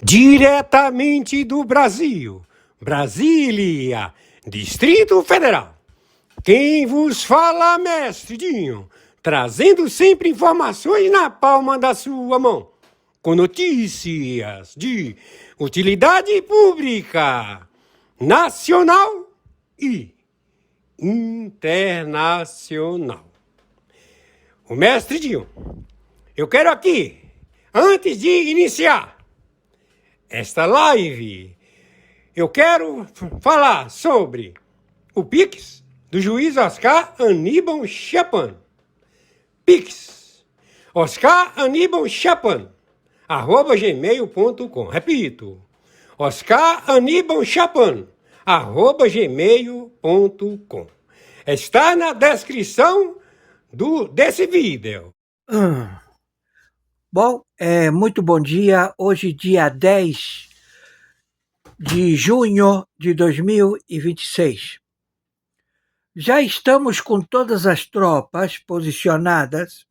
Diretamente do Brasil, Brasília, Distrito Federal. Quem vos fala, mestre Dinho, trazendo sempre informações na palma da sua mão, com notícias de utilidade pública, nacional e internacional. O mestre Dinho, eu quero aqui, antes de iniciar esta live, eu quero falar sobre o Pix do juiz Oscar Aníbal Chapan. Pix, Oscar Aníbal Chapan, @gmail.com. Repito, Oscar Aníbal Chapan, @gmail.com. Está na descrição desse vídeo. Bom, muito bom dia. Hoje, dia 10 de junho de 2026. Já estamos com todas as tropas posicionadas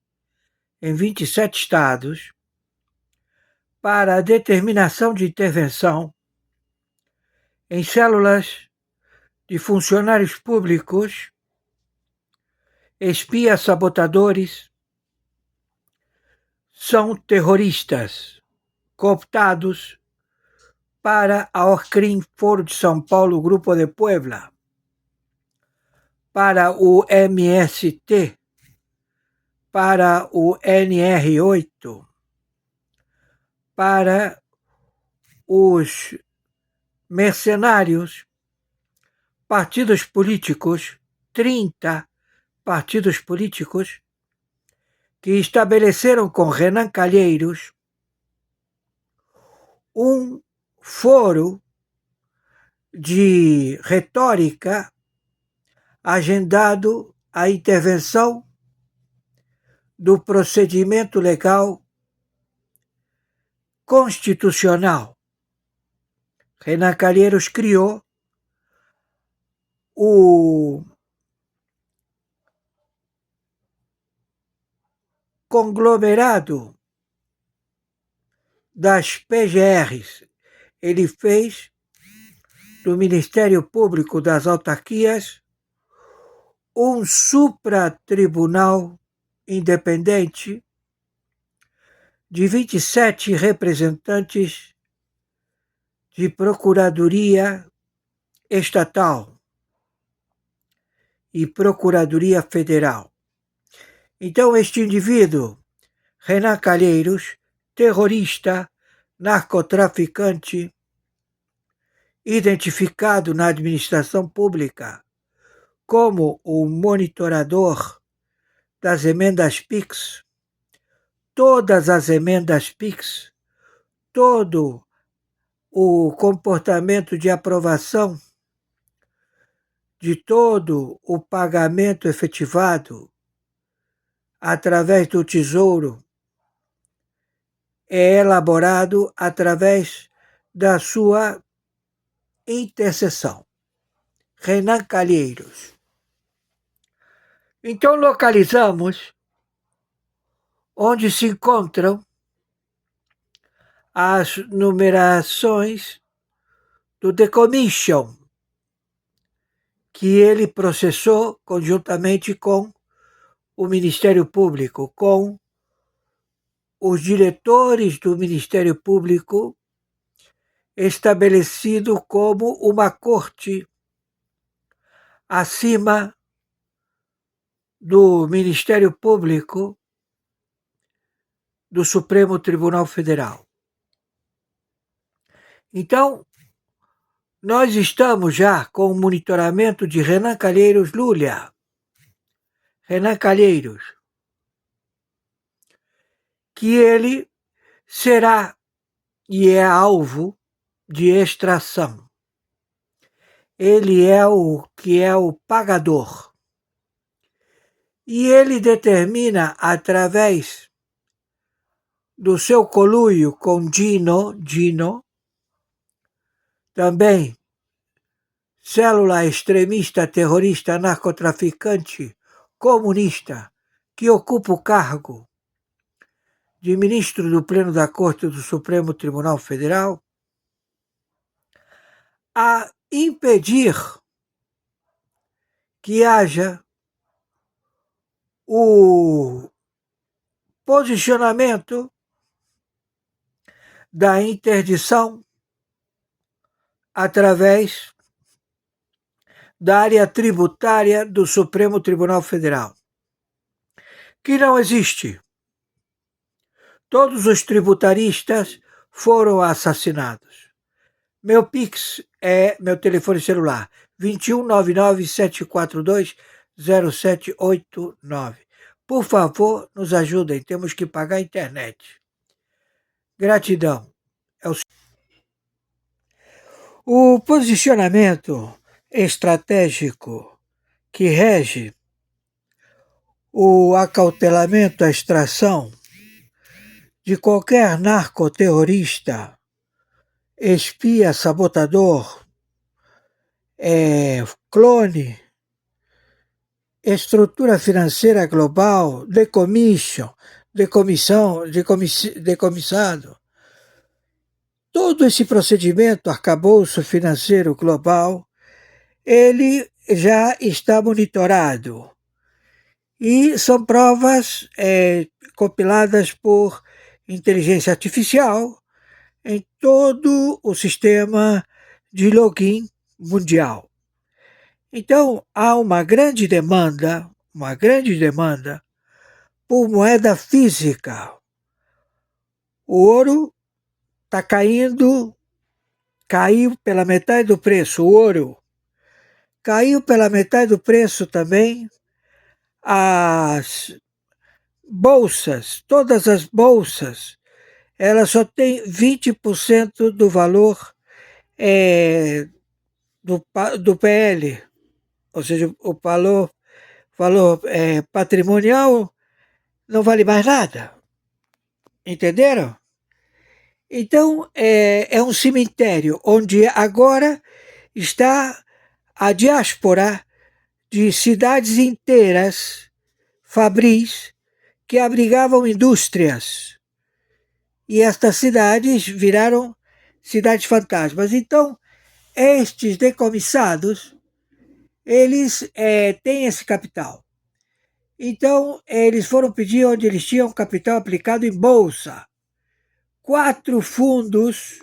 em 27 estados para a determinação de intervenção em células de funcionários públicos, espias sabotadores, são terroristas cooptados para a Orcrim, Foro de São Paulo, Grupo de Puebla, para o MST, para o NR8, para os mercenários, partidos políticos, 30 partidos políticos, que estabeleceram com Renan Calheiros um foro de retórica agendado à intervenção do procedimento legal constitucional. Renan Calheiros criou o conglomerado das PGRs. Ele fez do Ministério Público das Autarquias um supratribunal independente de 27 representantes de Procuradoria Estatal e Procuradoria Federal. Então, este indivíduo, Renan Calheiros, terrorista, narcotraficante, identificado na administração pública como o monitorador das emendas PIX, todas as emendas PIX, todo o comportamento de aprovação de todo o pagamento efetivado através do Tesouro é elaborado através da sua intercessão. Renan Calheiros. Então, localizamos onde se encontram as numerações do decommission que ele processou conjuntamente com o Ministério Público, com os diretores do Ministério Público, estabelecido como uma corte acima do Ministério Público do Supremo Tribunal Federal. Então, nós estamos já com o monitoramento de Renan Calheiros Lúlia. Renan Calheiros, que ele será e é alvo de extração. Ele é o que é o pagador. E ele determina, através do seu conluio com Dino, também célula extremista, terrorista, narcotraficante, comunista, que ocupa o cargo de ministro do Pleno da Corte do Supremo Tribunal Federal, a impedir que haja o posicionamento da interdição através da área tributária do Supremo Tribunal Federal, que não existe. Todos os tributaristas foram assassinados. Meu Pix é meu telefone celular, 2199-742-0789. Por favor, nos ajudem, temos que pagar a internet. Gratidão. O posicionamento estratégico que rege o acautelamento, a extração de qualquer narcoterrorista, espia, sabotador, clone, estrutura financeira global, decomissado. Todo esse procedimento, arcabouço financeiro global, ele já está monitorado. E são provas compiladas por inteligência artificial em todo o sistema de login mundial. Então, há uma grande demanda por moeda física. O ouro está caiu pela metade do preço, o ouro. Caiu pela metade do preço também as bolsas, todas as bolsas, elas só têm 20% do valor do PL, ou seja, o valor patrimonial não vale mais nada. Entenderam? Então, é um cemitério onde agora está a diáspora de cidades inteiras, fabris, que abrigavam indústrias. E estas cidades viraram cidades fantasmas. Então, estes decomissados, eles têm esse capital. Então, eles foram pedir onde eles tinham capital aplicado em bolsa. 4 fundos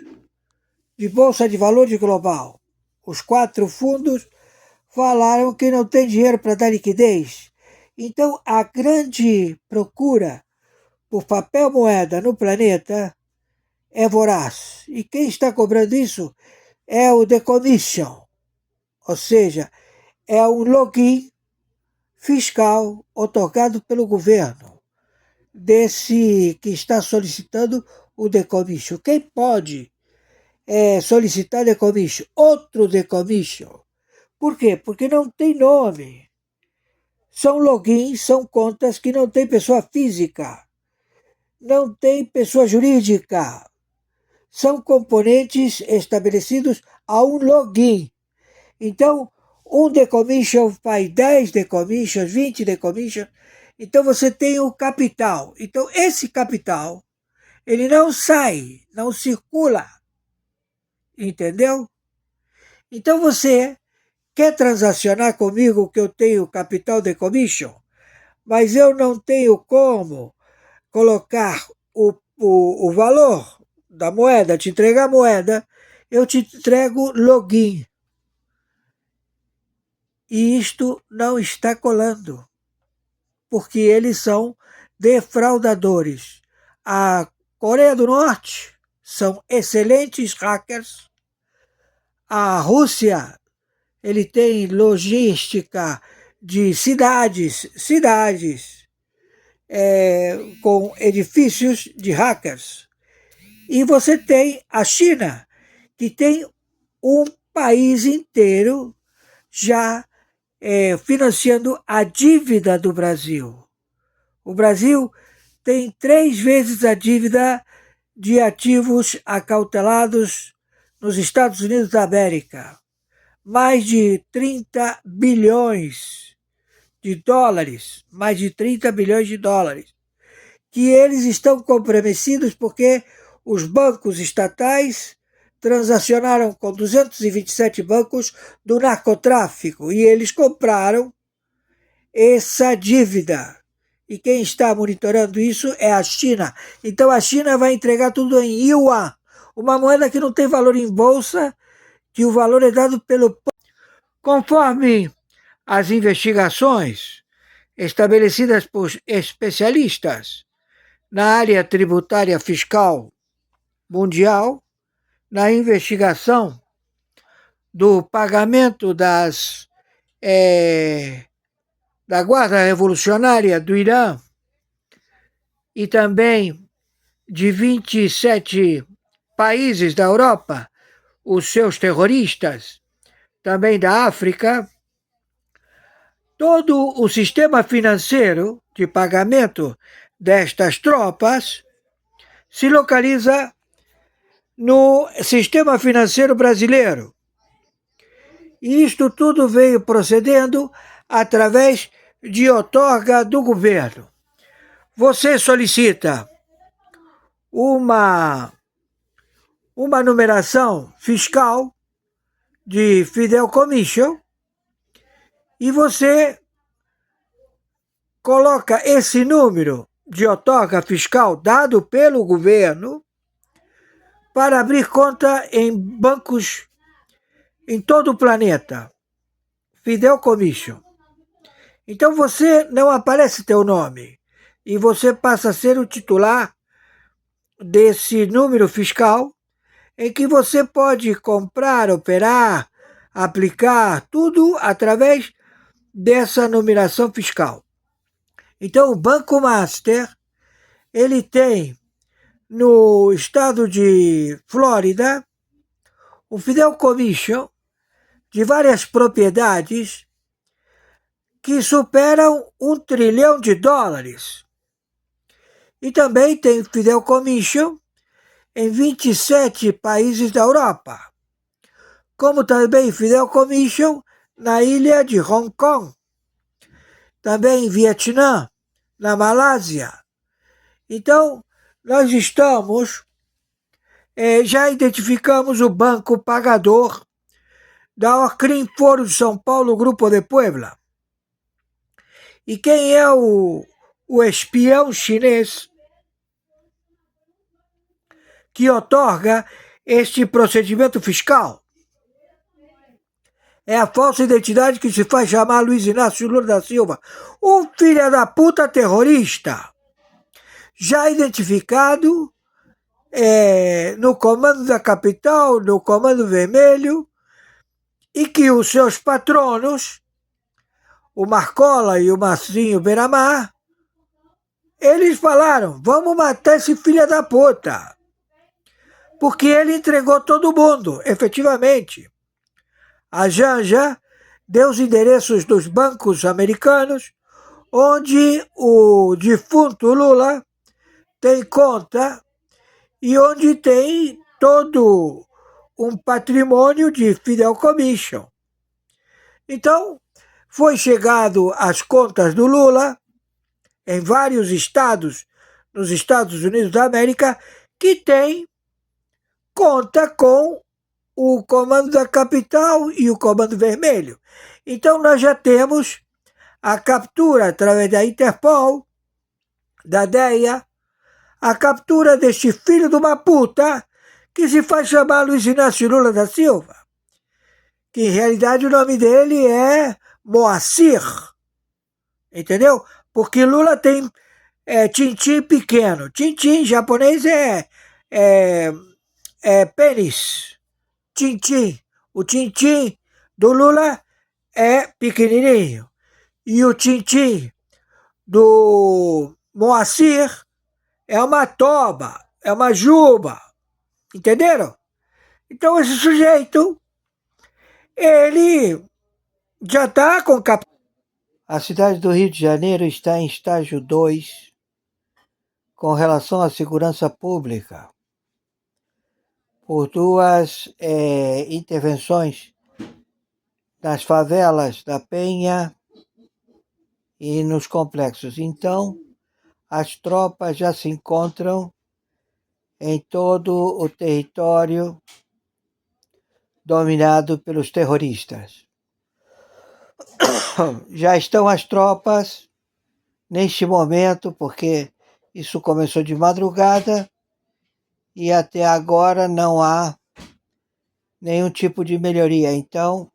de bolsa de valores global. Os 4 fundos falaram que não tem dinheiro para dar liquidez. Então, a grande procura por papel moeda no planeta é voraz. E quem está cobrando isso é o decommission, ou seja, é um login fiscal otorgado pelo governo desse que está solicitando o decommission. Quem pode solicitar decommission? Outro decommission. Por quê? Porque não tem nome. São logins, são contas que não tem pessoa física, não tem pessoa jurídica. São componentes estabelecidos a um login. Então, um decommission faz 10 decommissions, 20 decommissions. Então, você tem o capital. Então, esse capital, ele não sai, não circula. Entendeu? Então, você quer transacionar comigo que eu tenho capital decommission, mas eu não tenho como colocar o valor da moeda, te entregar a moeda, eu te entrego login. E isto não está colando, porque eles são defraudadores. A Coreia do Norte são excelentes hackers. A Rússia, ele tem logística de cidades com edifícios de hackers. E você tem a China, que tem um país inteiro já financiando a dívida do Brasil. O Brasil tem 3 vezes a dívida de ativos acautelados nos Estados Unidos da América. Mais de 30 bilhões de dólares, mais de 30 bilhões de dólares, que eles estão comprometidos porque os bancos estatais transacionaram com 227 bancos do narcotráfico e eles compraram essa dívida. E quem está monitorando isso é a China. Então a China vai entregar tudo em yuan, uma moeda que não tem valor em bolsa, que o valor é dado pelo... Conforme as investigações estabelecidas por especialistas na área tributária fiscal mundial, na investigação do pagamento da Guarda Revolucionária do Irã e também de 27 países da Europa, os seus terroristas, também da África, todo o sistema financeiro de pagamento destas tropas se localiza no sistema financeiro brasileiro. E isto tudo veio procedendo através de outorga do governo. Você solicita uma numeração fiscal de fideicomisso e você coloca esse número de outorga fiscal dado pelo governo para abrir conta em bancos em todo o planeta. Fideicomisso. Então você não aparece teu nome e você passa a ser o titular desse número fiscal em que você pode comprar, operar, aplicar, tudo através dessa numeração fiscal. Então o Banco Master, ele tem no estado de Flórida um fideicomisso de várias propriedades que superam $1 trilhão. E também tem fideicomisso em 27 países da Europa, como também fideicomisso na ilha de Hong Kong, também em Vietnã, na Malásia. Então, nós já identificamos o banco pagador da Ocrim Foro de São Paulo, Grupo de Puebla. E quem é o espião chinês que outorga este procedimento fiscal? É a falsa identidade que se faz chamar Luiz Inácio Lula da Silva, um filho da puta terrorista, já identificado no Comando da Capital, no Comando Vermelho, e que os seus patronos, o Marcola e o Marcinho Beiramar, eles falaram, vamos matar esse filho da puta, porque ele entregou todo mundo, efetivamente. A Janja deu os endereços dos bancos americanos, onde o defunto Lula tem conta e onde tem todo um patrimônio de fideicomisso. Então, foi chegado às contas do Lula em vários estados nos Estados Unidos da América que tem conta com o Comando da Capital e o Comando Vermelho. Então nós já temos a captura através da Interpol, da DEA, a captura deste filho de uma puta que se faz chamar Luiz Inácio Lula da Silva, que em realidade o nome dele é Moacir, entendeu? Porque Lula tem tintim pequeno. Tintim em japonês é pênis. Tintim. O tintim do Lula é pequenininho. E o tintim do Moacir é uma toba, é uma juba. Entenderam? Então esse sujeito, ele já está com captura. A cidade do Rio de Janeiro está em estágio 2 com relação à segurança pública, por duas intervenções nas favelas da Penha e nos complexos. Então, as tropas já se encontram em todo o território dominado pelos terroristas. Já estão as tropas neste momento, porque isso começou de madrugada e até agora não há nenhum tipo de melhoria. Então,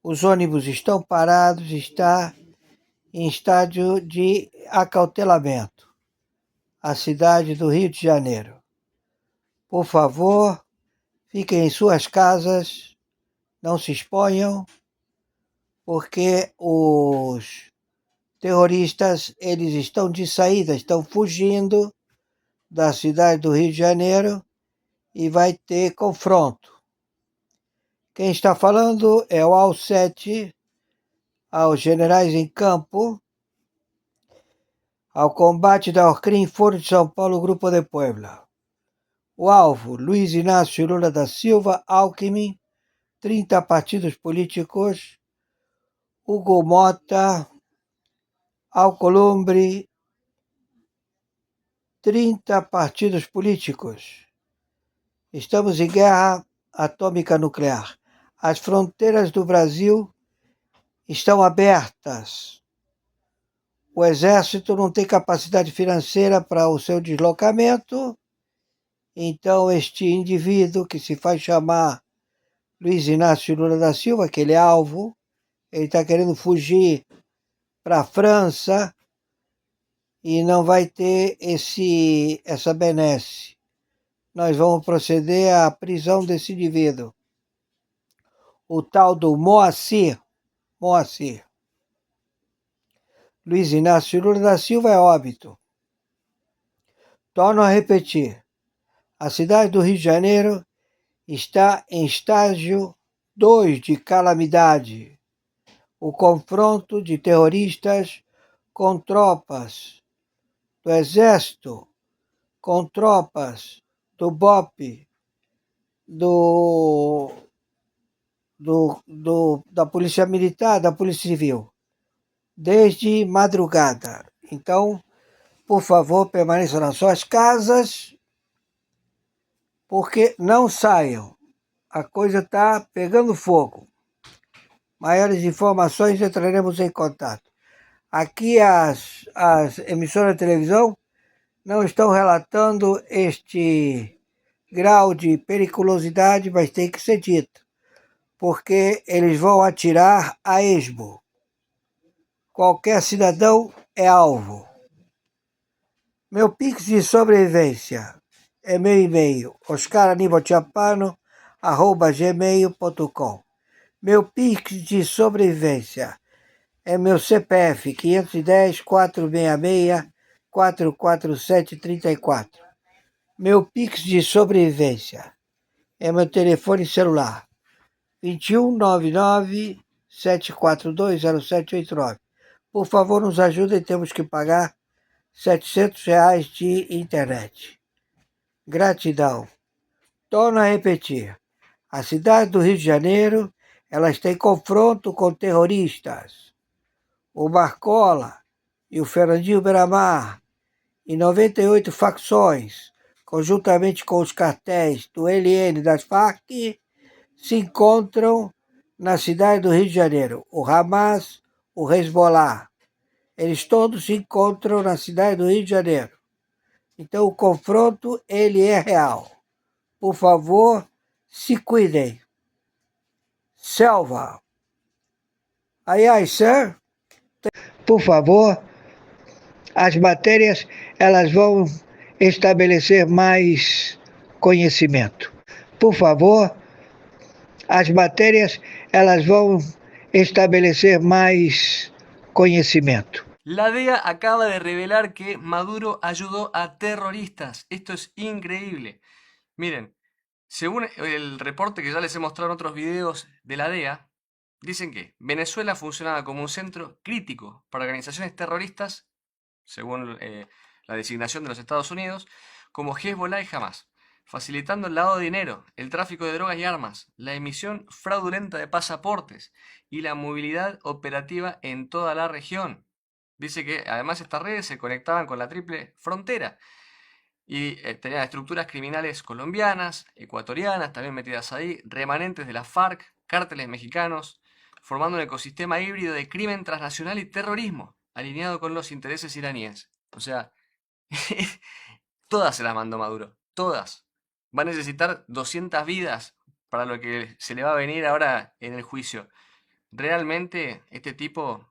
os ônibus estão parados, está em estádio de acautelamento. A cidade do Rio de Janeiro. Por favor, fiquem em suas casas, não se exponham, porque os terroristas, eles estão de saída, estão fugindo da cidade do Rio de Janeiro e vai ter confronto. Quem está falando é o AL7, aos generais em campo, ao combate da Orcrim, Foro de São Paulo, Grupo de Puebla. O alvo, Luiz Inácio Lula da Silva, Alckmin, 30 partidos políticos, Hugo Mota, Alcolumbre, 30 partidos políticos. Estamos em guerra atômica nuclear. As fronteiras do Brasil estão abertas. O Exército não tem capacidade financeira para o seu deslocamento, então este indivíduo, que se faz chamar Luiz Inácio Lula da Silva, que ele é alvo, ele está querendo fugir para a França e não vai ter essa benesse. Nós vamos proceder à prisão desse indivíduo. O tal do Moacir. Luiz Inácio Lula da Silva é óbito. Torno a repetir. A cidade do Rio de Janeiro está em estágio 2 de calamidade. O confronto de terroristas com tropas do Exército, com tropas do BOP, da Polícia Militar, da Polícia Civil, desde madrugada. Então, por favor, permaneçam nas suas casas, porque não saiam. A coisa está pegando fogo. Maiores informações entraremos em contato. Aqui as emissoras de televisão não estão relatando este grau de periculosidade, mas tem que ser dito, porque eles vão atirar a esmo. Qualquer cidadão é alvo. Meu Pix de sobrevivência é meu e-mail, oscaranibalchapano@gmail.com. Meu Pix de sobrevivência é meu CPF 510-466-44734. Meu Pix de sobrevivência é meu telefone celular 2199-742-0789. Por favor, nos ajudem, temos que pagar R$ 700 de internet. Gratidão. Torno a repetir. A cidade do Rio de Janeiro, ela está em confronto com terroristas. O Marcola e o Fernandinho Beiramar e 98 facções, conjuntamente com os cartéis do ELN e das Farc, se encontram na cidade do Rio de Janeiro. O Hamas, o Hezbollah, eles todos se encontram na cidade do Rio de Janeiro. Então o confronto, ele é real. Por favor, se cuidem. Selva. Aí, sir, por favor, as matérias, elas vão estabelecer mais conhecimento. Por favor, as matérias, elas vão estabelecer mais conhecimento. La DEA acaba de revelar que Maduro ayudó a terroristas. Esto es increíble. Miren, según el reporte que ya les he mostrado en otros videos de la DEA, dicen que Venezuela funcionaba como un centro crítico para organizaciones terroristas, según la designación de los Estados Unidos, como Hezbollah y Hamas, facilitando el lavado de dinero, el tráfico de drogas y armas, la emisión fraudulenta de pasaportes y la movilidad operativa en toda la región. Dice que además estas redes se conectaban con la triple frontera y tenía estructuras criminales colombianas, ecuatorianas, también metidas ahí, remanentes de la FARC, cárteles mexicanos, formando un ecosistema híbrido de crimen transnacional y terrorismo, alineado con los intereses iraníes. O sea, todas se las mandó Maduro, todas. Va a necesitar 200 vidas para lo que se le va a venir ahora en el juicio. Realmente este tipo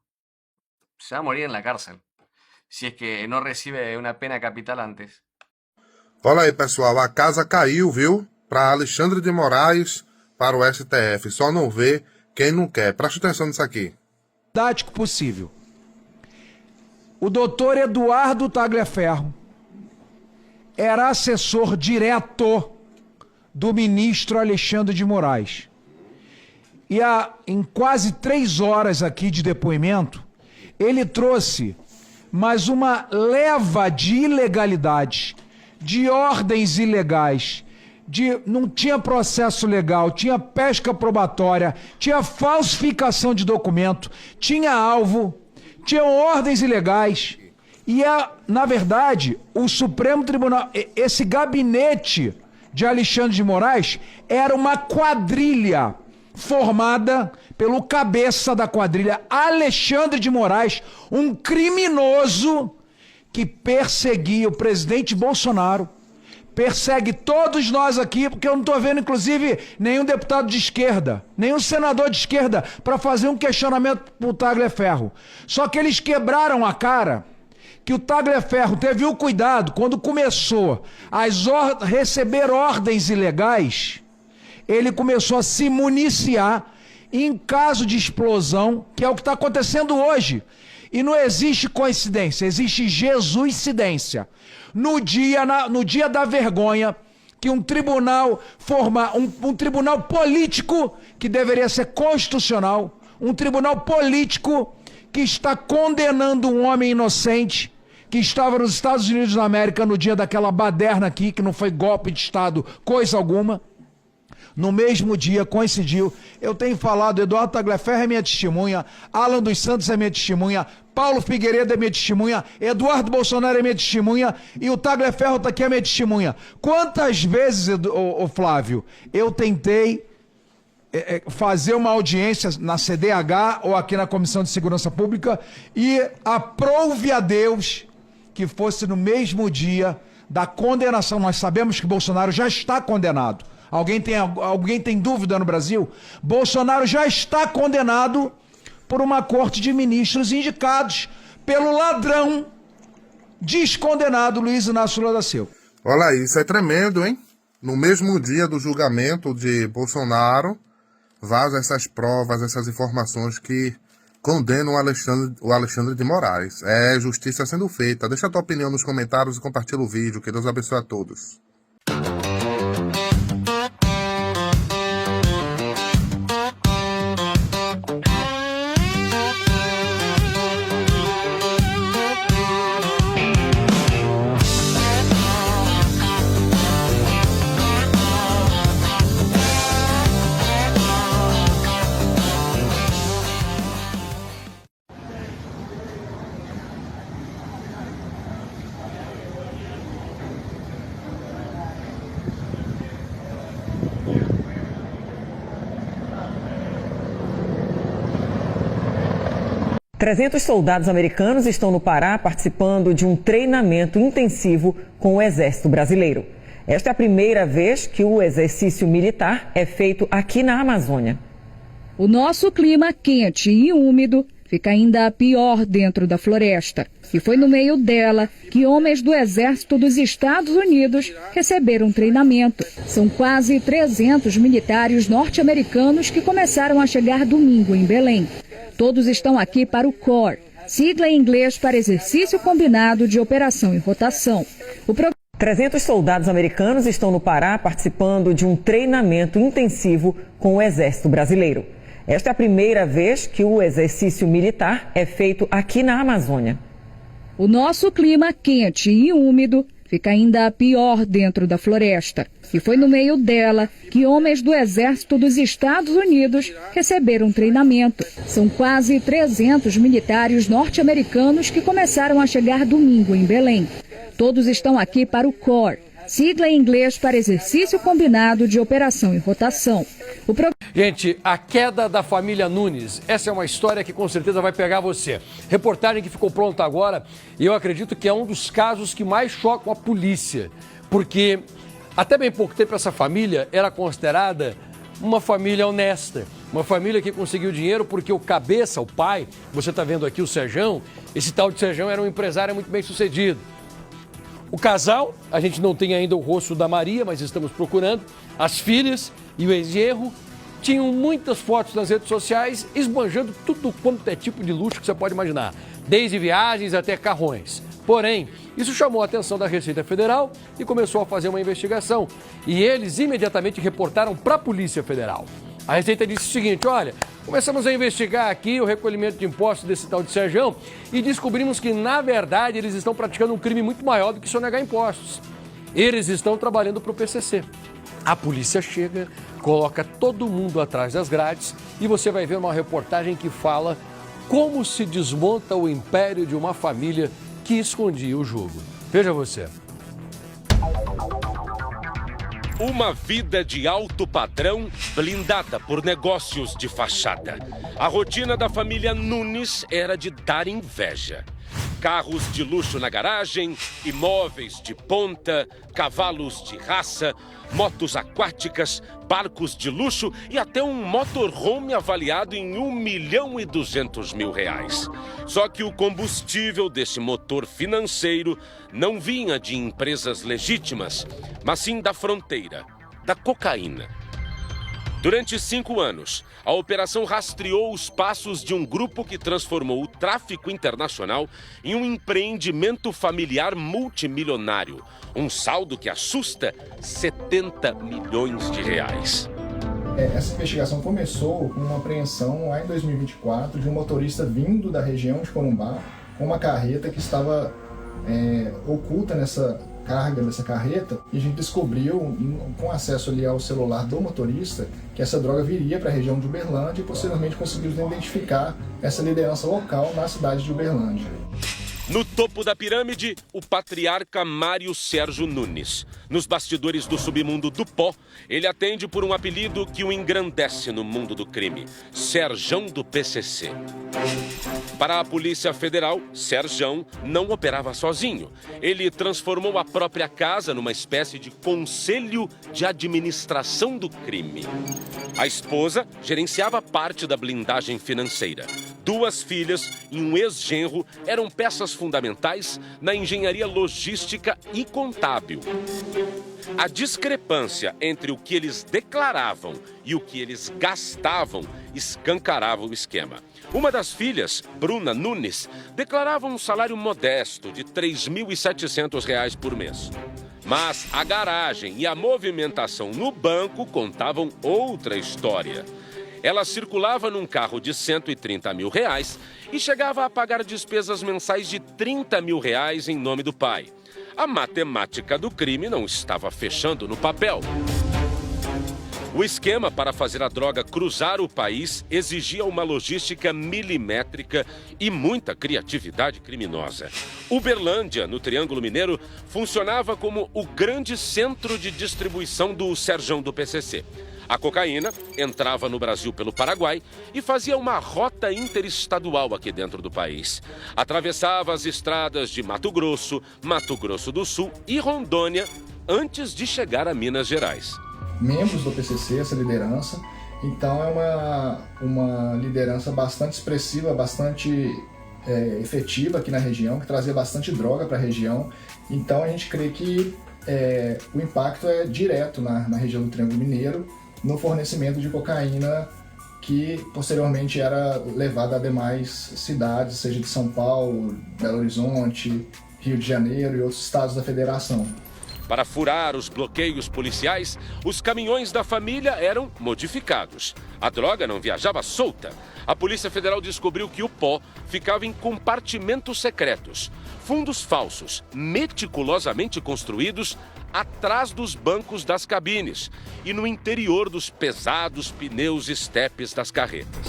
se va a morir en la cárcel, si es que no recibe una pena capital antes. Olha aí, pessoal, a casa caiu, viu? Para Alexandre de Moraes, para o STF. Só não vê quem não quer. Preste atenção nisso aqui. Prático possível. O doutor Eduardo Tagliaferro era assessor direto do ministro Alexandre de Moraes. E em quase 3 horas aqui de depoimento, ele trouxe mais uma leva de ilegalidades, de ordens ilegais, não tinha processo legal, tinha pesca probatória, tinha falsificação de documento, tinha alvo, tinha ordens ilegais. E, na verdade, o Supremo Tribunal, esse gabinete de Alexandre de Moraes era uma quadrilha formada pelo cabeça da quadrilha, Alexandre de Moraes, um criminoso que perseguia o presidente Bolsonaro, persegue todos nós aqui, porque eu não estou vendo, inclusive, nenhum deputado de esquerda, nenhum senador de esquerda para fazer um questionamento para o Tagliaferro. Só que eles quebraram a cara, que o Tagliaferro teve o cuidado, quando começou a receber ordens ilegais, ele começou a se municiar em caso de explosão, que é o que está acontecendo hoje. E não existe coincidência, existe jesuicidência. No dia da vergonha, que um tribunal um tribunal político, que deveria ser constitucional, um tribunal político que está condenando um homem inocente, que estava nos Estados Unidos da América no dia daquela baderna aqui, que não foi golpe de Estado, coisa alguma. No mesmo dia, coincidiu, eu tenho falado, Eduardo Tagliaferro é minha testemunha, Alan dos Santos é minha testemunha, Paulo Figueiredo é minha testemunha, Eduardo Bolsonaro é minha testemunha e o Tagliaferro está aqui é minha testemunha. Quantas vezes, Flávio, eu tentei fazer uma audiência na CDH ou aqui na Comissão de Segurança Pública e aprove a Deus que fosse no mesmo dia da condenação. Nós sabemos que Bolsonaro já está condenado. Alguém tem dúvida no Brasil? Bolsonaro já está condenado por uma corte de ministros indicados pelo ladrão descondenado Luiz Inácio Lula da Silva. Olha aí, isso é tremendo, hein? No mesmo dia do julgamento de Bolsonaro, vazam essas provas, essas informações que condenam o Alexandre de Moraes. É justiça sendo feita. Deixa a tua opinião nos comentários e compartilha o vídeo. Que Deus abençoe a todos. Trezentos soldados americanos estão no Pará participando de um treinamento intensivo com o Exército Brasileiro. Esta é a primeira vez que o exercício militar é feito aqui na Amazônia. O nosso clima quente e úmido fica ainda pior dentro da floresta. E foi no meio dela que homens do Exército dos Estados Unidos receberam treinamento. São quase 300 militares norte-americanos que começaram a chegar domingo em Belém. Todos estão aqui para o COR, sigla em inglês para Exercício Combinado de Operação e Rotação. 300 soldados americanos estão no Pará participando de um treinamento intensivo com o Exército Brasileiro. Esta é a primeira vez que o exercício militar é feito aqui na Amazônia. O nosso clima quente e úmido fica ainda pior dentro da floresta. E foi no meio dela que homens do Exército dos Estados Unidos receberam treinamento. São quase 300 militares norte-americanos que começaram a chegar domingo em Belém. Todos estão aqui para o CORE, sigla em inglês para Exercício Combinado de Operação e Rotação. Gente, a queda da família Nunes, essa é uma história que com certeza vai pegar você. Reportagem que ficou pronta agora e eu acredito que é um dos casos que mais chocam a polícia, porque até bem pouco tempo essa família era considerada uma família honesta, uma família que conseguiu dinheiro porque o cabeça, o pai, você está vendo aqui o Serjão, esse tal de Serjão era um empresário muito bem sucedido. O casal, a gente não tem ainda o rosto da Maria, mas estamos procurando. As filhas e o ex-genro tinham muitas fotos nas redes sociais esbanjando tudo quanto é tipo de luxo que você pode imaginar, desde viagens até carrões. Porém, isso chamou a atenção da Receita Federal e começou a fazer uma investigação. E eles imediatamente reportaram para a Polícia Federal. A Receita disse o seguinte, olha, começamos a investigar aqui o recolhimento de impostos desse tal de Serjão e descobrimos que, na verdade, eles estão praticando um crime muito maior do que sonegar impostos. Eles estão trabalhando para o PCC. A polícia chega, coloca todo mundo atrás das grades e você vai ver uma reportagem que fala como se desmonta o império de uma família que escondia o jogo. Veja você. Uma vida de alto padrão blindada por negócios de fachada. A rotina da família Nunes era de dar inveja. Carros de luxo na garagem, imóveis de ponta, cavalos de raça, motos aquáticas, barcos de luxo e até um motorhome avaliado em R$1.200.000. Só que o combustível desse motor financeiro não vinha de empresas legítimas, mas sim da fronteira, da cocaína. Durante 5 anos, a operação rastreou os passos de um grupo que transformou o tráfico internacional em um empreendimento familiar multimilionário. Um saldo que assusta R$70 milhões. Essa investigação começou com uma apreensão lá em 2024 de um motorista vindo da região de Corumbá com uma carreta que estava oculta nessa carga dessa carreta, e a gente descobriu, com acesso ali ao celular do motorista, que essa droga viria para a região de Uberlândia e posteriormente conseguimos identificar essa liderança local na cidade de Uberlândia. No topo da pirâmide, o patriarca Mário Sérgio Nunes. Nos bastidores do submundo do pó, ele atende por um apelido que o engrandece no mundo do crime: Serjão do PCC. Para a Polícia Federal, Serjão não operava sozinho. Ele transformou a própria casa numa espécie de conselho de administração do crime. A esposa gerenciava parte da blindagem financeira. 2 filhas e um ex-genro eram peças fundamentais na engenharia logística e contábil. A discrepância entre o que eles declaravam e o que eles gastavam escancarava o esquema. Uma das filhas, Bruna Nunes, declarava um salário modesto de R$3.700 por mês. Mas a garagem e a movimentação no banco contavam outra história. Ela circulava num carro de R$130 mil e chegava a pagar despesas mensais de R$30 mil em nome do pai. A matemática do crime não estava fechando no papel. O esquema para fazer a droga cruzar o país exigia uma logística milimétrica e muita criatividade criminosa. Uberlândia, no Triângulo Mineiro, funcionava como o grande centro de distribuição do Serjão do PCC. A cocaína entrava no Brasil pelo Paraguai e fazia uma rota interestadual aqui dentro do país. Atravessava as estradas de Mato Grosso do Sul e Rondônia antes de chegar a Minas Gerais. Membros do PCC, essa liderança, então é uma liderança bastante expressiva, bastante efetiva aqui na região, que trazia bastante droga para a região. Então a gente crê que o impacto é direto na região do Triângulo Mineiro, no fornecimento de cocaína que posteriormente era levada a demais cidades, seja de São Paulo, Belo Horizonte, Rio de Janeiro e outros estados da federação. Para furar os bloqueios policiais, os caminhões da família eram modificados. A droga não viajava solta. A Polícia Federal descobriu que o pó ficava em compartimentos secretos, fundos falsos, meticulosamente construídos atrás dos bancos das cabines e no interior dos pesados pneus estepes das carretas.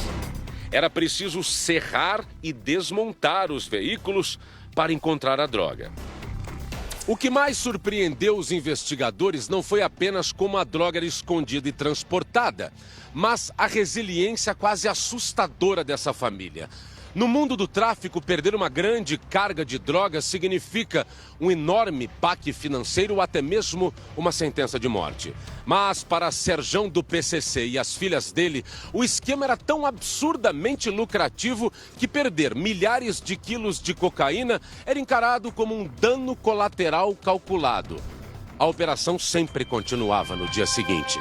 Era preciso serrar e desmontar os veículos para encontrar a droga. O que mais surpreendeu os investigadores não foi apenas como a droga era escondida e transportada, mas a resiliência quase assustadora dessa família. No mundo do tráfico, perder uma grande carga de drogas significa um enorme baque financeiro ou até mesmo uma sentença de morte. Mas para Serjão do PCC e as filhas dele, o esquema era tão absurdamente lucrativo que perder milhares de quilos de cocaína era encarado como um dano colateral calculado. A operação sempre continuava no dia seguinte.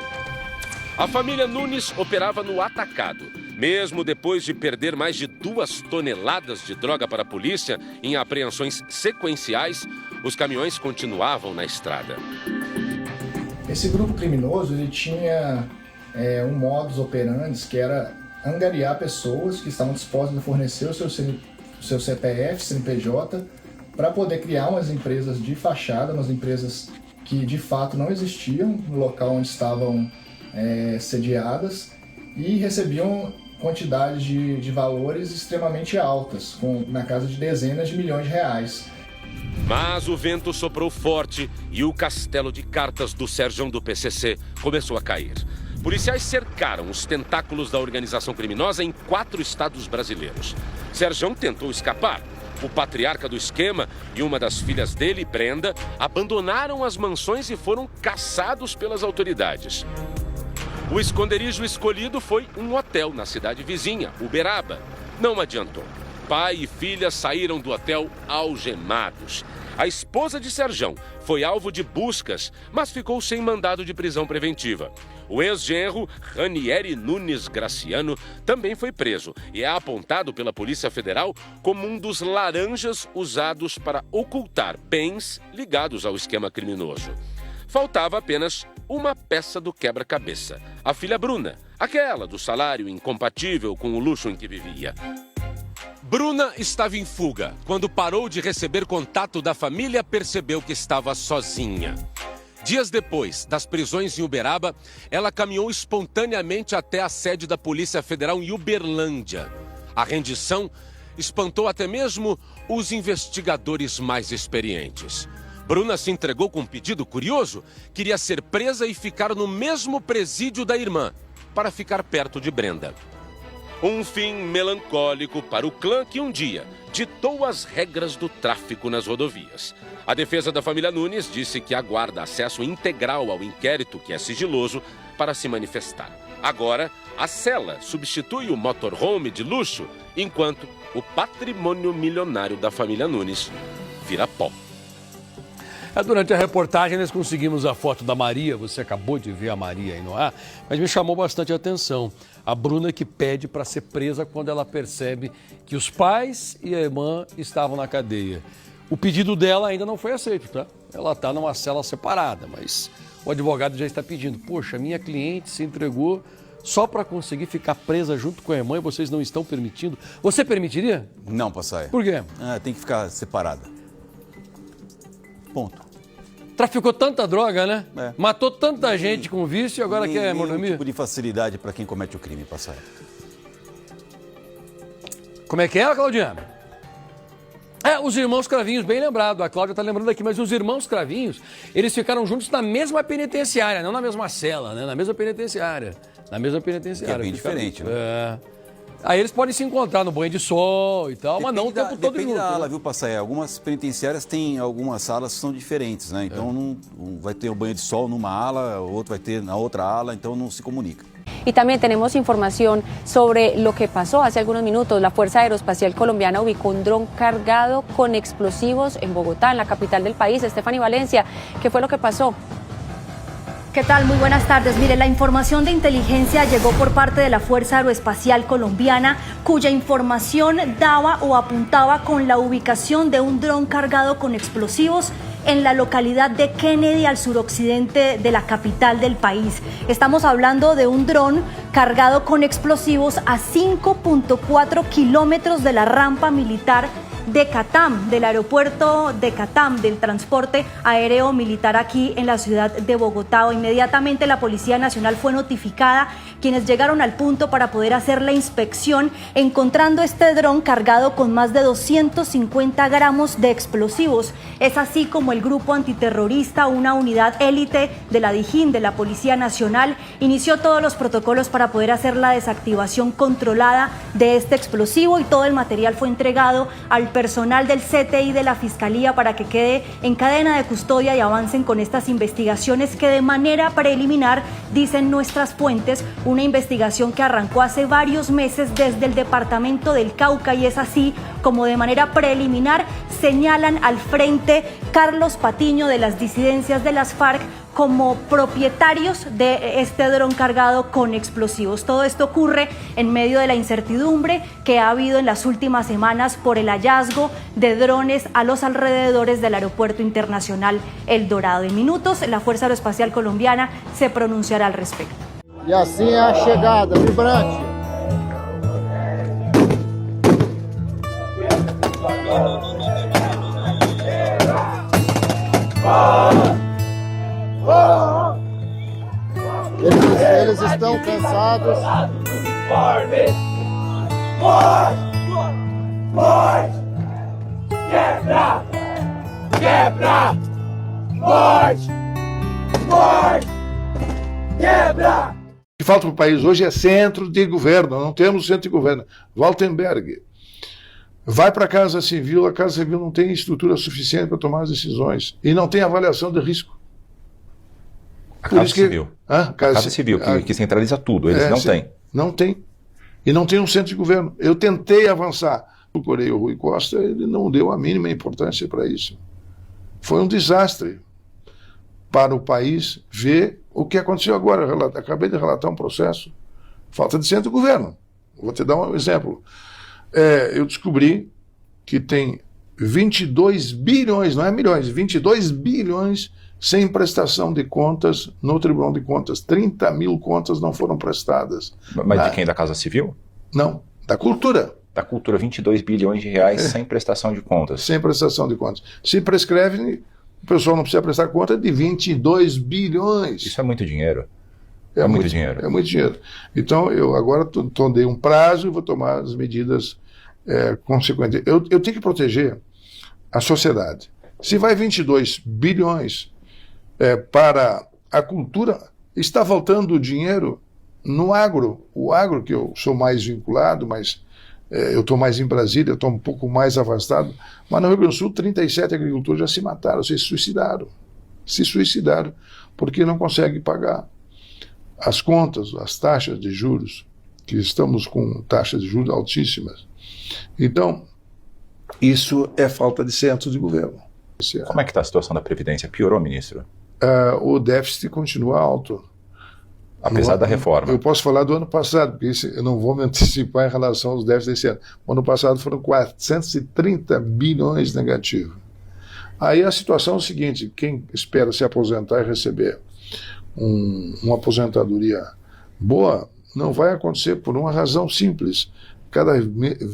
A família Nunes operava no atacado. Mesmo depois de perder mais de 2 toneladas de droga para a polícia em apreensões sequenciais, os caminhões continuavam na estrada. Esse grupo criminoso ele tinha um modus operandi que era angariar pessoas que estavam dispostas a fornecer o seu CPF, CNPJ, para poder criar umas empresas de fachada, umas empresas que de fato não existiam no local onde estavam sediadas e recebiam quantidades de valores extremamente altas, na casa de dezenas de milhões de reais. Mas o vento soprou forte e o castelo de cartas do Serjão do PCC começou a cair. Policiais cercaram os tentáculos da organização criminosa em 4 estados brasileiros. Serjão tentou escapar. O patriarca do esquema e uma das filhas dele, Brenda, abandonaram as mansões e foram caçados pelas autoridades. O esconderijo escolhido foi um hotel na cidade vizinha, Uberaba. Não adiantou. Pai e filha saíram do hotel algemados. A esposa de Serjão foi alvo de buscas, mas ficou sem mandado de prisão preventiva. O ex-genro, Ranieri Nunes Graciano, também foi preso e é apontado pela Polícia Federal como um dos laranjas usados para ocultar bens ligados ao esquema criminoso. Faltava apenas uma peça do quebra-cabeça, a filha Bruna, aquela do salário incompatível com o luxo em que vivia. Bruna estava em fuga. Quando parou de receber contato da família, percebeu que estava sozinha. Dias depois das prisões em Uberaba, ela caminhou espontaneamente até a sede da Polícia Federal em Uberlândia. A rendição espantou até mesmo os investigadores mais experientes. Bruna se entregou com um pedido curioso. Queria ser presa e ficar no mesmo presídio da irmã, para ficar perto de Brenda. Um fim melancólico para o clã que um dia ditou as regras do tráfico nas rodovias. A defesa da família Nunes disse que aguarda acesso integral ao inquérito, que é sigiloso, para se manifestar. Agora, a cela substitui o motorhome de luxo, enquanto o patrimônio milionário da família Nunes vira pó. Durante a reportagem nós conseguimos a foto da Maria, você acabou de ver a Maria aí no ar, mas me chamou bastante a atenção. A Bruna que pede para ser presa quando ela percebe que os pais e a irmã estavam na cadeia. O pedido dela ainda não foi aceito, tá? Ela está numa cela separada, mas o advogado já está pedindo. Poxa, minha cliente se entregou só para conseguir ficar presa junto com a irmã e vocês não estão permitindo. Você permitiria? Não, Passaia. Por quê? Tem que ficar separada. Ponto. Traficou tanta droga, né? É. Matou tanta gente com vício e agora quer monomia? Tipo de facilidade para quem comete o crime, Passaia. Como é que é, Claudinha? Os irmãos Cravinhos, bem lembrado. A Cláudia está lembrando aqui, mas os irmãos Cravinhos, eles ficaram juntos na mesma penitenciária, não na mesma cela, né? Na mesma penitenciária. Que é bem diferente, né? Aí eles podem se encontrar no banho de sol e tal, mas não o tempo todo junto. Depende da ala, viu, Passaia? Algumas penitenciárias têm algumas salas que são diferentes, né? Então não vai ter o banho de sol numa ala, o outro vai ter na outra ala, então não se comunica. Y también tenemos información sobre lo que pasó hace algunos minutos. La Fuerza Aeroespacial Colombiana ubicó un dron cargado con explosivos en Bogotá, en la capital del país. Stephanie Valencia, ¿qué fue lo que pasó? ¿Qué tal? Muy buenas tardes. Mire, la información de inteligencia llegó por parte de la Fuerza Aeroespacial Colombiana, cuya información daba o apuntaba con la ubicación de un dron cargado con explosivos en la localidad de Kennedy, al suroccidente de la capital del país. Estamos hablando de un dron cargado con explosivos a 5.4 kilómetros de la rampa militar de CATAM, del aeropuerto de CATAM, del transporte aéreo militar aquí en la ciudad de Bogotá. Inmediatamente la Policía Nacional fue notificada, quienes llegaron al punto para poder hacer la inspección, encontrando este dron cargado con más de 250 gramos de explosivos. Es así como el grupo antiterrorista, una unidad élite de la DIJÍN, de la Policía Nacional, inició todos los protocolos para poder hacer la desactivación controlada de este explosivo, y todo el material fue entregado al personal del CTI de la Fiscalía para que quede en cadena de custodia y avancen con estas investigaciones que de manera preliminar, dicen nuestras fuentes, una investigación que arrancó hace varios meses desde el departamento del Cauca, y es así como de manera preliminar señalan al frente Carlos Patiño de las disidencias de las FARC como propietarios de este dron cargado con explosivos. Todo esto ocurre en medio de la incertidumbre que ha habido en las últimas semanas por el hallazgo de drones a los alrededores del Aeropuerto Internacional El Dorado. En minutos, la Fuerza Aeroespacial Colombiana se pronunciará al respecto. E assim é a chegada, vibrante. Eles estão cansados. Morte! Quebra! Quebra! Morte! Morte! Quebra! O que falta para o país hoje é centro de governo. Não temos centro de governo. Waltenberg vai para a Casa Civil não tem estrutura suficiente para tomar as decisões e não tem avaliação de risco. A Casa Civil. A Casa Civil, que centraliza tudo. Eles não têm. Não tem. E não tem um centro de governo. Eu tentei avançar. Procurei o Rui Costa, ele não deu a mínima importância para isso. Foi um desastre para o país ver o que aconteceu agora. Acabei de relatar um processo. Falta de centro de governo. Vou te dar um exemplo. Eu descobri que tem 22 bilhões, não é milhões, 22 bilhões sem prestação de contas no Tribunal de Contas. 30 mil contas não foram prestadas. Mas de quem? Da Casa Civil? Não, da Cultura. Da Cultura, 22 bilhões de reais sem prestação de contas. Sem prestação de contas. Se prescreve, o pessoal não precisa prestar conta de 22 bilhões. Isso é muito dinheiro. É muito dinheiro. É muito dinheiro. Então, eu agora dei um prazo e vou tomar as medidas consequentes. Eu tenho que proteger a sociedade. Se vai 22 bilhões para a cultura, está faltando dinheiro no agro. O agro, que eu sou mais vinculado, mas eu estou mais em Brasília, eu estou um pouco mais afastado, mas no Rio Grande do Sul 37 agricultores já se mataram, se suicidaram, porque não conseguem pagar as contas, as taxas de juros, que estamos com taxas de juros altíssimas. Então, isso é falta de centro de governo. Como é que está a situação da Previdência? Piorou, ministro? O déficit continua alto. Apesar da reforma. Eu posso falar do ano passado, porque eu não vou me antecipar em relação aos déficits desse ano. O ano passado foram 430 bilhões negativos. Aí a situação é o seguinte: quem espera se aposentar e receber uma aposentadoria boa, não vai acontecer por uma razão simples.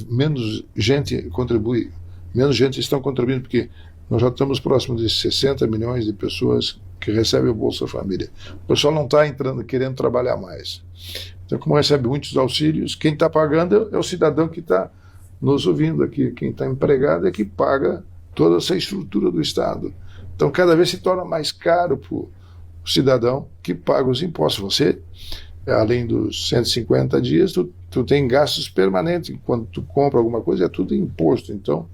Menos gente contribui, menos gente estão contribuindo, porque nós já estamos próximos de 60 milhões de pessoas que recebem o Bolsa Família. O pessoal não está querendo trabalhar mais. Então, como recebe muitos auxílios, quem está pagando é o cidadão que está nos ouvindo aqui. Quem está empregado é que paga toda essa estrutura do Estado. Então, cada vez se torna mais caro para o cidadão que paga os impostos. Você, além dos 150 dias, tu tem gastos permanentes. Quando tu compra alguma coisa, é tudo imposto. Então,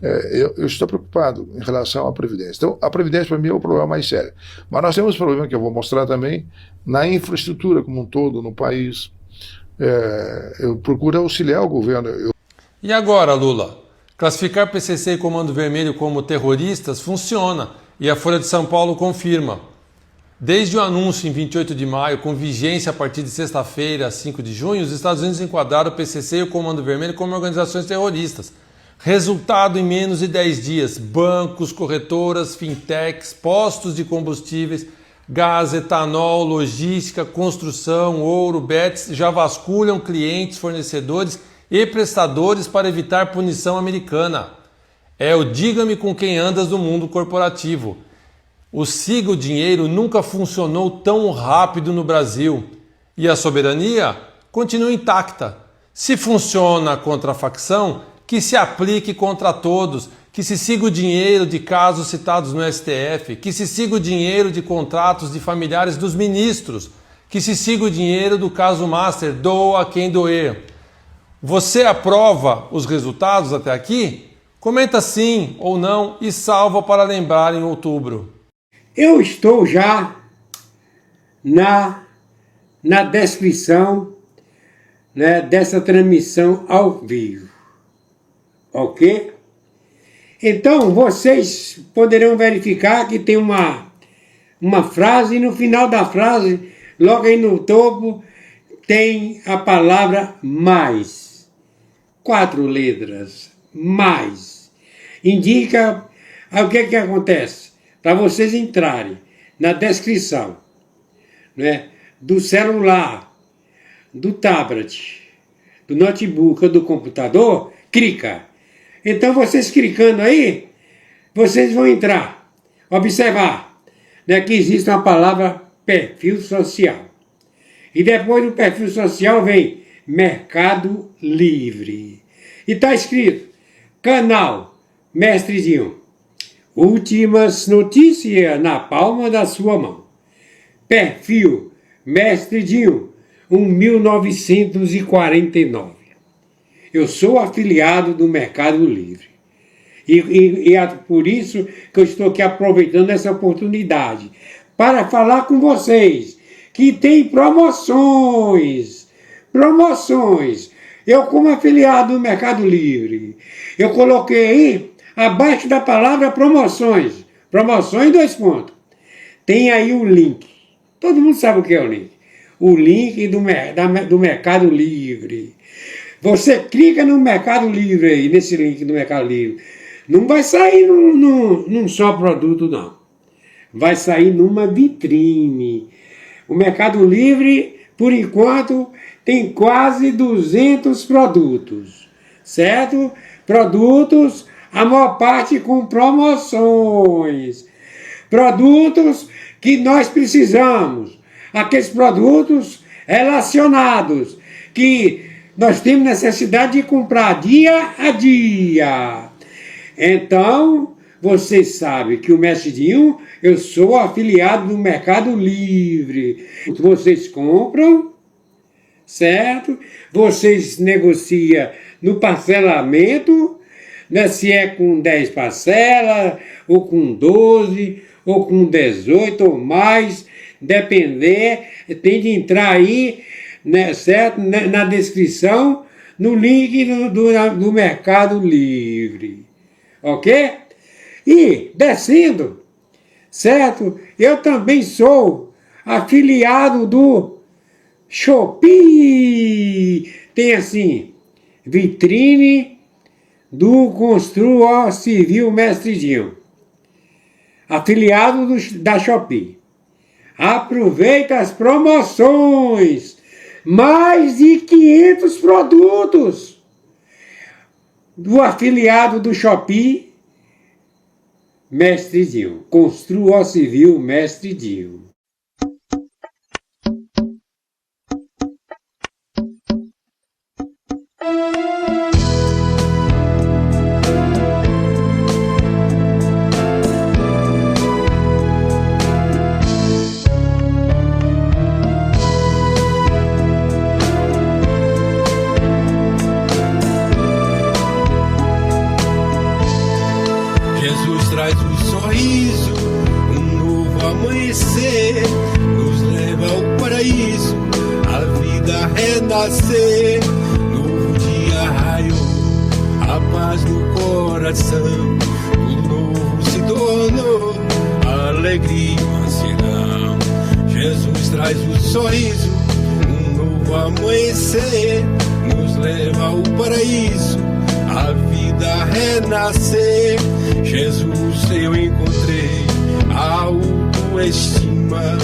eu estou preocupado em relação à Previdência. Então, a Previdência, para mim, é o problema mais sério. Mas nós temos um problema que eu vou mostrar também na infraestrutura como um todo no país. Eu procuro auxiliar o governo. E agora, Lula? Classificar PCC e Comando Vermelho como terroristas funciona, e a Folha de São Paulo confirma. Desde o anúncio em 28 de maio, com vigência a partir de sexta-feira, 5 de junho, os Estados Unidos enquadraram o PCC e o Comando Vermelho como organizações terroristas. Resultado em menos de 10 dias, bancos, corretoras, fintechs, postos de combustíveis, gás, etanol, logística, construção, ouro, bets já vasculham clientes, fornecedores e prestadores para evitar punição americana. É o diga-me com quem andas no mundo corporativo. O siga o dinheiro nunca funcionou tão rápido no Brasil. E a soberania continua intacta. Se funciona contra a facção, que se aplique contra todos, que se siga o dinheiro de casos citados no STF, que se siga o dinheiro de contratos de familiares dos ministros, que se siga o dinheiro do caso Master, doa quem doer. Você aprova os resultados até aqui? Comenta sim ou não e salva para lembrar em outubro. Eu estou já na descrição, né, dessa transmissão ao vivo, ok? Então vocês poderão verificar que tem uma frase e no final da frase, logo aí no topo, tem a palavra mais. 4 letras, mais. Indica o que acontece. Para vocês entrarem na descrição, né, do celular, do tablet, do notebook ou do computador, clica. Então vocês clicando aí, vocês vão entrar, observar, né, que existe uma palavra perfil social. E depois do perfil social vem Mercado Livre. E está escrito, canal Mestre Dinho. Últimas notícias na palma da sua mão. Perfil Mestre Dinho, 1949. Eu sou afiliado do Mercado Livre. E é por isso que eu estou aqui aproveitando essa oportunidade para falar com vocês que tem promoções. Promoções. Eu, como afiliado do Mercado Livre, eu coloquei aí abaixo da palavra promoções. Promoções 2 pontos. Tem aí o link. Todo mundo sabe o que é o link. O link do Mercado Livre. Você clica no Mercado Livre aí, nesse link do Mercado Livre. Não vai sair num só produto, não. Vai sair numa vitrine. O Mercado Livre, por enquanto, tem quase 200 produtos. Certo? Produtos, a maior parte com promoções. Produtos que nós precisamos. Aqueles produtos relacionados que nós temos necessidade de comprar dia a dia. Então, vocês sabem que o Mestre Dinho, eu sou afiliado do Mercado Livre. Vocês compram, certo? Vocês negociam no parcelamento, né? Se é com 10 parcelas, ou com 12, ou com 18 ou mais, depender, tem de entrar aí, né, certo? Na descrição, no link do Mercado Livre. Ok? E, descendo, certo? Eu também sou afiliado do Shopee. Tem assim, vitrine do Construa Civil Mestre Dinho. Afiliado da Shopee. Aproveita as promoções. Mais de 500 produtos do afiliado do Shopee, Mestre Dinho. Construa Civil Mestre Dinho. Renascer, novo dia raiou, a paz no coração, tudo novo se tornou, alegria e mansidão. Jesus traz o sorriso, um novo amanhecer, nos leva ao paraíso, a vida renascer. Jesus eu encontrei a autoestima,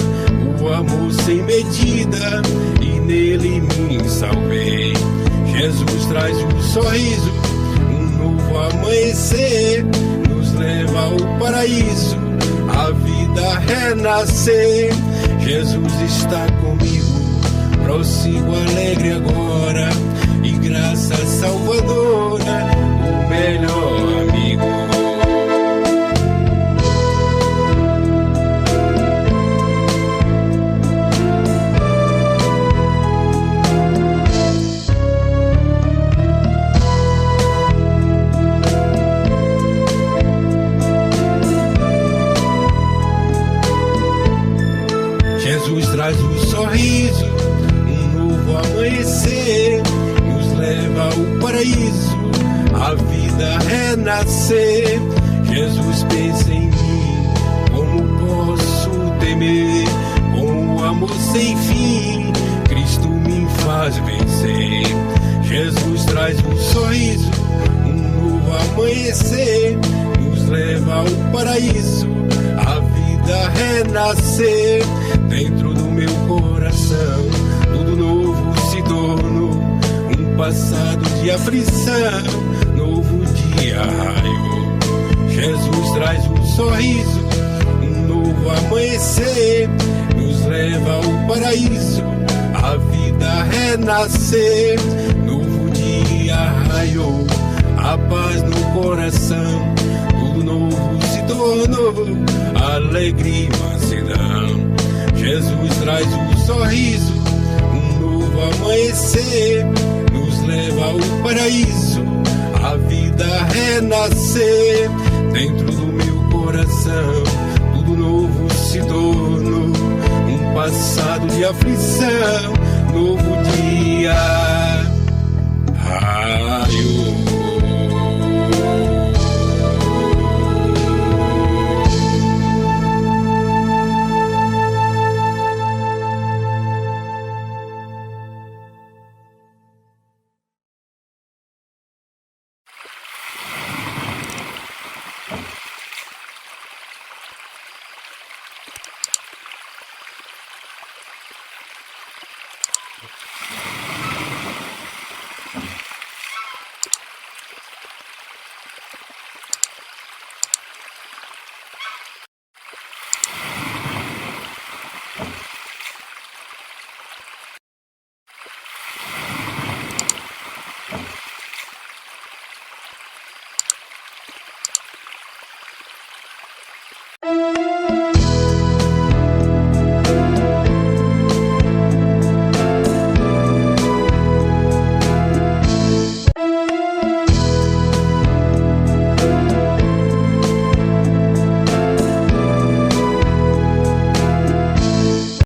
o amor sem medida, e nele me salvei. Jesus traz um sorriso, um novo amanhecer nos leva ao paraíso, a vida renascer. Jesus está comigo, prossigo alegre agora, e graça salvadora, o melhor amigo. Jesus traz um sorriso, um novo amanhecer, nos leva ao paraíso, a vida renascer. Jesus pensa em mim, como posso temer, com o amor sem fim, Cristo me faz vencer. Jesus traz um sorriso, um novo amanhecer, nos leva ao paraíso, a vida renascer. Dentro do meu coração, tudo novo se tornou, um passado de aflição, novo dia raiou. Jesus traz um sorriso, um novo amanhecer, nos leva ao paraíso, a vida renascer. Novo dia raiou, a paz no coração, tudo novo se tornou, alegria e mansidão. Jesus traz um sorriso, um novo amanhecer, nos leva ao paraíso, a vida renascer. Dentro do meu coração, tudo novo se tornou, um passado de aflição, novo dia